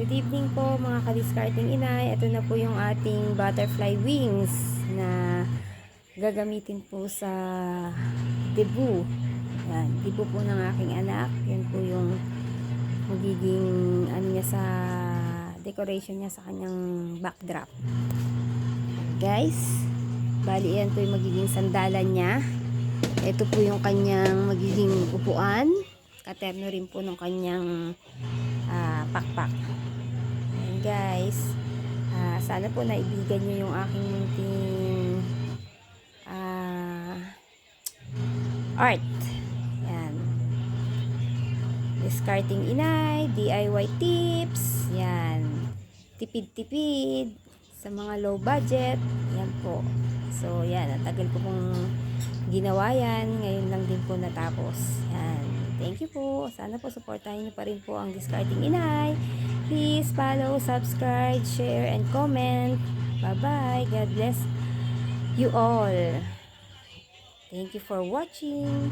Good evening po mga kadiscarding inay. Ito na po yung ating butterfly wings na gagamitin po sa debut. Yan, debut po ng aking anak. Yan po yung magiging ano niya sa decoration niya sa kanyang backdrop. Guys, bali yan po yung magiging sandalan niya. Ito po yung kanyang magiging upuan. Katerno rin po ng kanyang pakpak. Ayan guys, sana po naibigan nyo yung aking munting art. Yan, discarding inay, DIY tips. Yan, tipid-tipid sa mga low budget. Yan po. So yan, ang tagal ko pong ginawa yan, ngayon lang din po natapos. Yan, thank you po. Sana po supportahin niyo pa rin po ang discarding inay. Please follow, subscribe, share, and comment. Bye-bye. God bless you all. Thank you for watching.